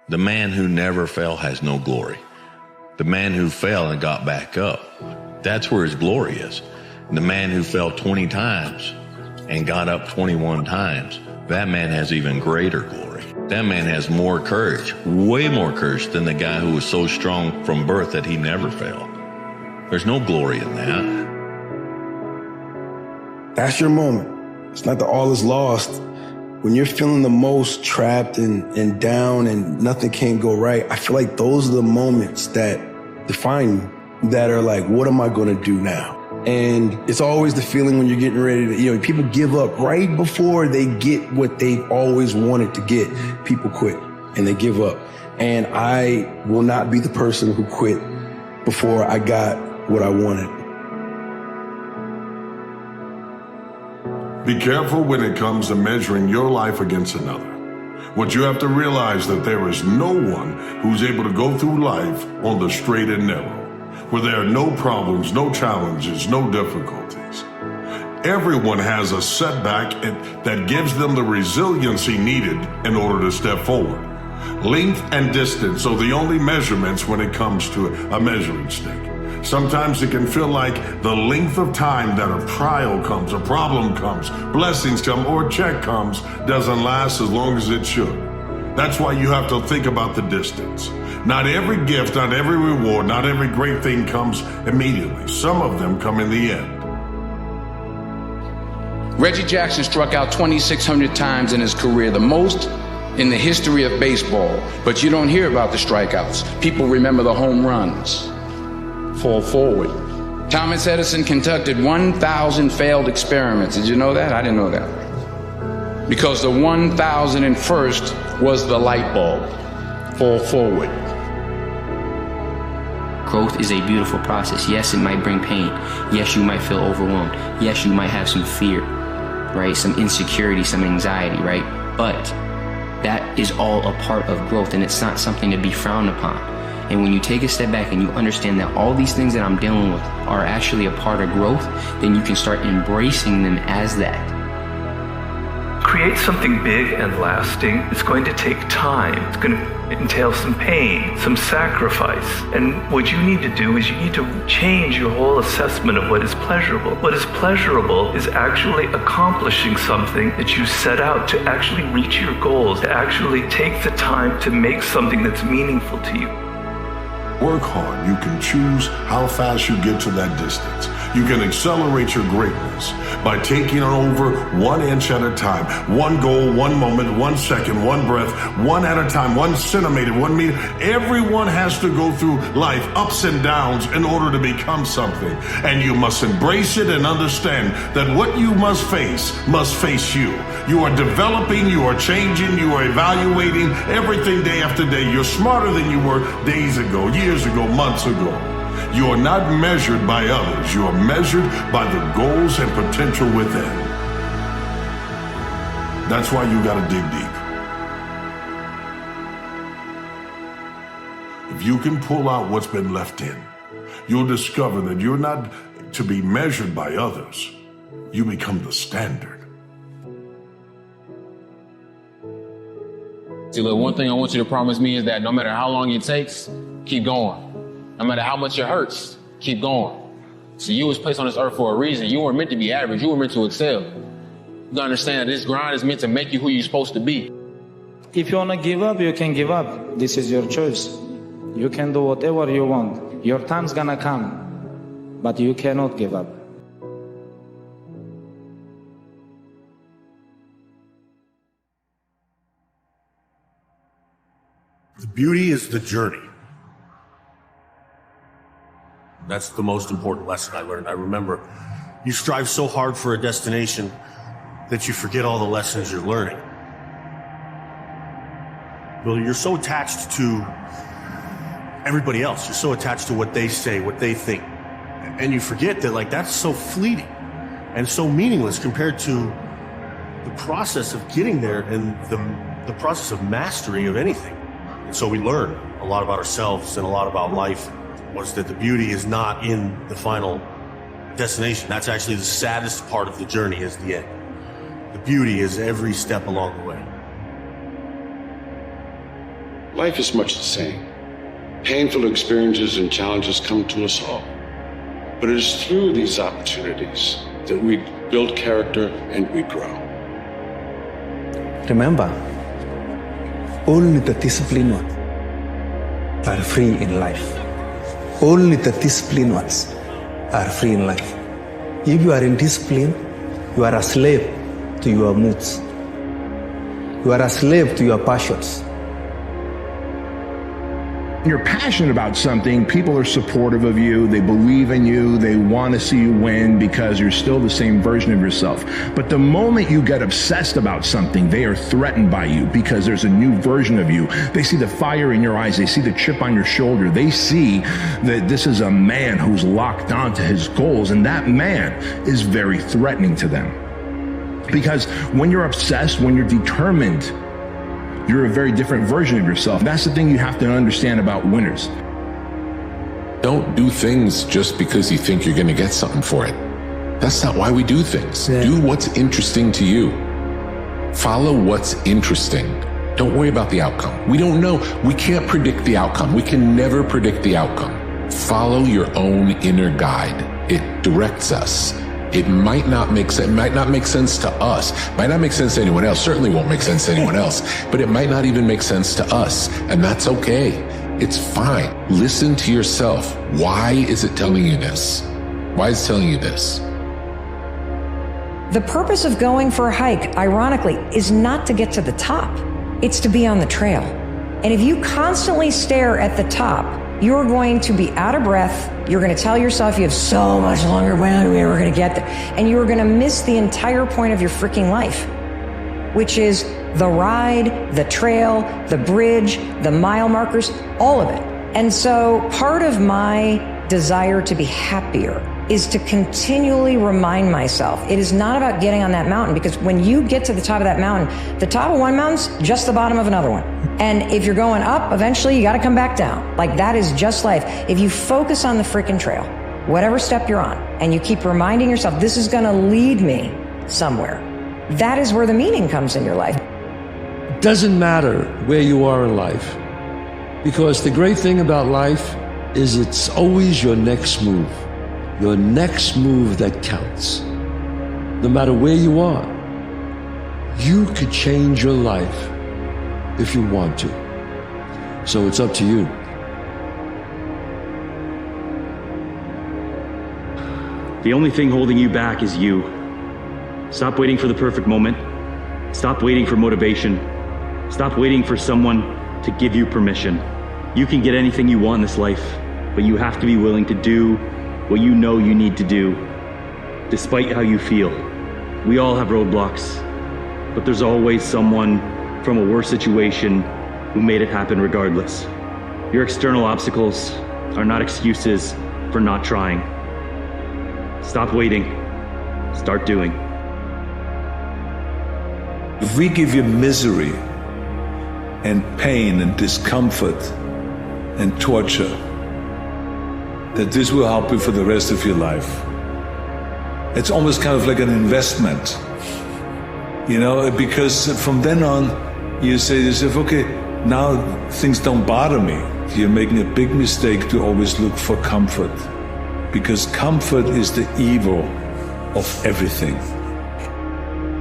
The man who never fell has no glory. The man who fell and got back up, that's where his glory is. The man who fell 20 times and got up 21 times, that man has even greater glory. That man has more courage, way more courage than the guy who was so strong from birth that he never fell. There's no glory in that. That's your moment. It's not that all is lost. When you're feeling the most trapped and down and nothing can go right, I feel like those are the moments that define you, that are like, what am I going to do now? And it's always the feeling when you're getting ready to, people give up right before they get what they've always wanted to get. People quit and they give up. And I will not be the person who quit before I got what I wanted. Be careful when it comes to measuring your life against another. What you have to realize that there is no one who's able to go through life on the straight and narrow, where there are no problems, no challenges, no difficulties. Everyone has a setback that gives them the resiliency needed in order to step forward. Length and distance are the only measurements when it comes to a measuring stick. Sometimes it can feel like the length of time that a trial comes, a problem comes, blessings come, or a check comes doesn't last as long as it should. That's why you have to think about the distance. Not every gift, not every reward, not every great thing comes immediately. Some of them come in the end. Reggie Jackson struck out 2,600 times in his career, the most in the history of baseball. But you don't hear about the strikeouts. People remember the home runs. Fall forward. Thomas Edison conducted 1,000 failed experiments. Did you know that? I didn't know that. Because the 1,001st was the light bulb. Fall forward. Growth is a beautiful process. Yes, it might bring pain. Yes, you might feel overwhelmed. Yes, you might have some fear, right? Some insecurity, some anxiety, right? But that is all a part of growth, and it's not something to be frowned upon. And when you take a step back and you understand that all these things that I'm dealing with are actually a part of growth, then you can start embracing them as that. Create something big and lasting. It's going to take time. It's going to entail some pain, some sacrifice. And what you need to do is you need to change your whole assessment of what is pleasurable. What is pleasurable is actually accomplishing something that you set out to actually reach your goals, to actually take the time to make something that's meaningful to you. Work hard. You can choose how fast you get to that distance. You can accelerate your greatness by taking it over 1 inch at a time. One goal, one moment, 1 second, one breath, one at a time, 1 centimeter, 1 meter. Everyone has to go through life, ups and downs, in order to become something. And you must embrace it and understand that what you must face you. You are developing, you are changing, you are evaluating everything day after day. You're smarter than you were days ago, years ago, months ago. You are not measured by others. You are measured by the goals and potential within. That's why you gotta dig deep. If you can pull out what's been left in, you'll discover that you're not to be measured by others. You become the standard. See, look, one thing I want you to promise me is that no matter how long it takes, keep going. No matter how much it hurts, keep going. So you was placed on this earth for a reason. You weren't meant to be average. You were meant to excel. You gotta understand that this grind is meant to make you who you're supposed to be. If you wanna give up, you can give up. This is your choice. You can do whatever you want. Your time's gonna come, but you cannot give up. The beauty is the journey. That's the most important lesson I learned. I remember you strive so hard for a destination that you forget all the lessons you're learning. Well, you're so attached to everybody else. You're so attached to what they say, what they think. And you forget that, like, that's so fleeting and so meaningless compared to the process of getting there and the process of mastery of anything. And so we learn a lot about ourselves and a lot about life. Was that the beauty is not in the final destination. That's actually the saddest part of the journey, is the end. The beauty is every step along the way. Life is much the same. Painful experiences and challenges come to us all. But it is through these opportunities that we build character and we grow. Remember, only the disciplined ones are free in life. Only the disciplined ones are free in life. If you are in discipline, you are a slave to your moods. You are a slave to your passions. You're passionate about something, people are supportive of you, they believe in you, they want to see you win because you're still the same version of yourself. But the moment you get obsessed about something, they are threatened by you because there's a new version of you. They see the fire in your eyes, they see the chip on your shoulder, they see that this is a man who's locked onto his goals, and that man is very threatening to them. Because when you're obsessed, when you're determined, you're a very different version of yourself. That's the thing you have to understand about winners. Don't do things just because you think you're going to get something for it. That's not why we do things. Yeah. Do what's interesting to you. Follow what's interesting. Don't worry about the outcome. We don't know. We can't predict the outcome. We can never predict the outcome. Follow your own inner guide. It directs us. It might not make sense. It might not make sense to us. Might not make sense to anyone else. Certainly won't make sense to anyone else. But it might not even make sense to us. And that's okay. It's fine. Listen to yourself. Why is it telling you this? Why is it telling you this? The purpose of going for a hike, ironically, is not to get to the top. It's to be on the trail. And if you constantly stare at the top, you're going to be out of breath. You're going to tell yourself you have so much longer when we're going to get there. And you're going to miss the entire point of your freaking life, which is the ride, the trail, the bridge, the mile markers, all of it. And so part of my desire to be happier is to continually remind myself it is not about getting on that mountain, because when you get to the top of that mountain, the top of one mountain's just the bottom of another one. And if you're going up, eventually you got to come back down. Like, that is just life. If you focus on the freaking trail, whatever step you're on, and you keep reminding yourself, this is going to lead me somewhere, that is where the meaning comes in your life. It doesn't matter where you are in life, because the great thing about life is it's always your next move. Your next move that counts. No matter where you are, you could change your life if you want to. So it's up to you. The only thing holding you back is you. Stop waiting for the perfect moment. Stop waiting for motivation. Stop waiting for someone to give you permission. You can get anything you want in this life, but you have to be willing to do what you know you need to do, despite how you feel. We all have roadblocks, but there's always someone from a worse situation who made it happen regardless. Your external obstacles are not excuses for not trying. Stop waiting. Start doing. If we give you misery and pain and discomfort and torture, that this will help you for the rest of your life. It's almost kind of like an investment, you know, because from then on, you say to yourself, okay, now things don't bother me. You're making a big mistake to always look for comfort, because comfort is the evil of everything.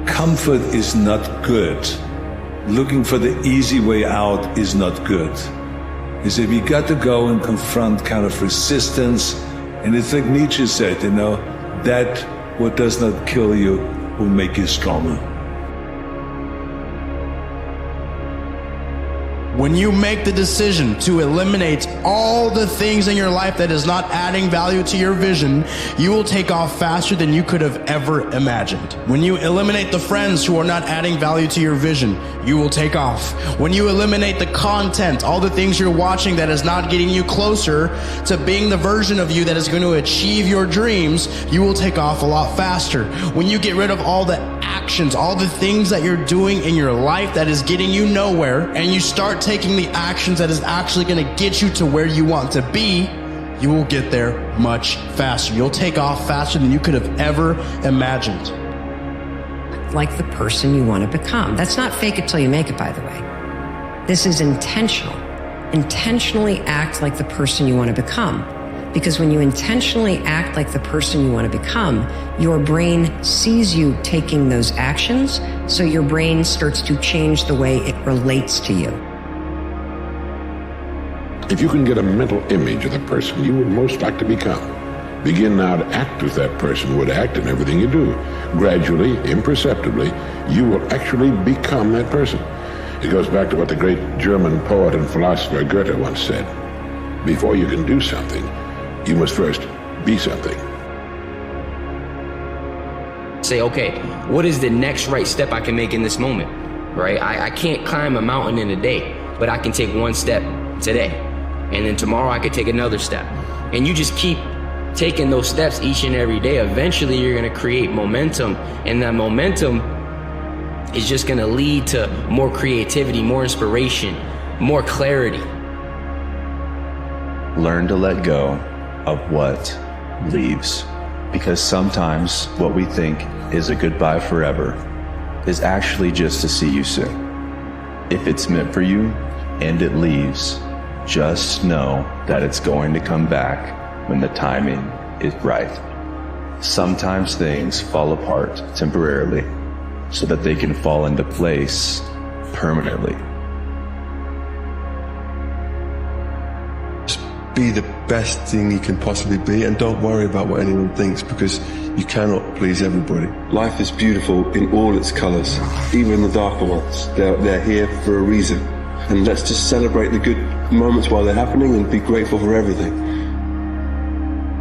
Comfort is not good. Looking for the easy way out is not good. He said, you got to go and confront kind of resistance. And it's like Nietzsche said, you know, that what does not kill you will make you stronger. When you make the decision to eliminate all the things in your life that is not adding value to your vision, you will take off faster than you could have ever imagined. When you eliminate the friends who are not adding value to your vision, you will take off. When you eliminate the content, all the things you're watching that is not getting you closer to being the version of you that is going to achieve your dreams, you will take off a lot faster. When you get rid of all the actions, all the things that you're doing in your life that is getting you nowhere, and you start taking the actions that is actually going to get you to where you want to be, you will get there much faster. You'll take off faster than you could have ever imagined. Like the person you want to become. That's not fake it till you make it, by the way. This is intentional. intentionally act like the person you want to become. Because when you intentionally act like the person you want to become, your brain sees you taking those actions, so your brain starts to change the way it relates to you. If you can get a mental image of the person you would most like to become, begin now to act as that person would act in everything you do. Gradually, imperceptibly, you will actually become that person. It goes back to what the great German poet and philosopher Goethe once said. Before you can do something, you must first be something. Say, okay, what is the next right step I can make in this moment, right? I can't climb a mountain in a day, but I can take one step today. And then tomorrow I could take another step. And you just keep taking those steps each and every day. Eventually you're gonna create momentum, and that momentum is just gonna lead to more creativity, more inspiration, more clarity. Learn to let go of what leaves. Because sometimes what we think is a goodbye forever is actually just to see you soon. If it's meant for you and it leaves, just know that it's going to come back when the timing is right. Sometimes things fall apart temporarily so that they can fall into place permanently. Be the best thing you can possibly be, and don't worry about what anyone thinks, because you cannot please everybody. Life is beautiful in all its colors, even the darker ones. They're here for a reason. And let's just celebrate the good moments while they're happening and be grateful for everything.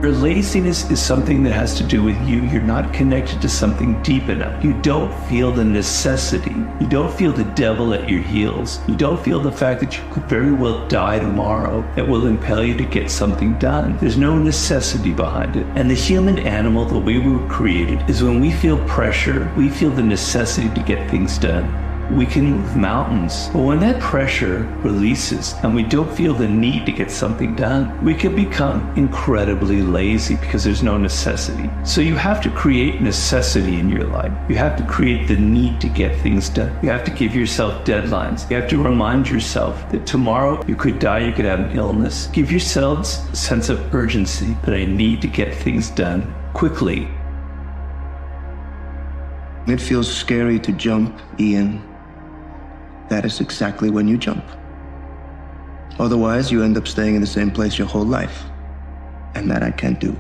Your laziness is something that has to do with you. You're not connected to something deep enough. You don't feel the necessity. You don't feel the devil at your heels. You don't feel the fact that you could very well die tomorrow that will impel you to get something done. There's no necessity behind it. And the human animal, the way we were created, is when we feel pressure, we feel the necessity to get things done. We can move mountains. But when that pressure releases and we don't feel the need to get something done, we can become incredibly lazy because there's no necessity. So you have to create necessity in your life. You have to create the need to get things done. You have to give yourself deadlines. You have to remind yourself that tomorrow you could die, you could have an illness. Give yourselves a sense of urgency that I need to get things done quickly. It feels scary to jump, Ian. That is exactly when you jump. Otherwise, you end up staying in the same place your whole life. And that I can't do.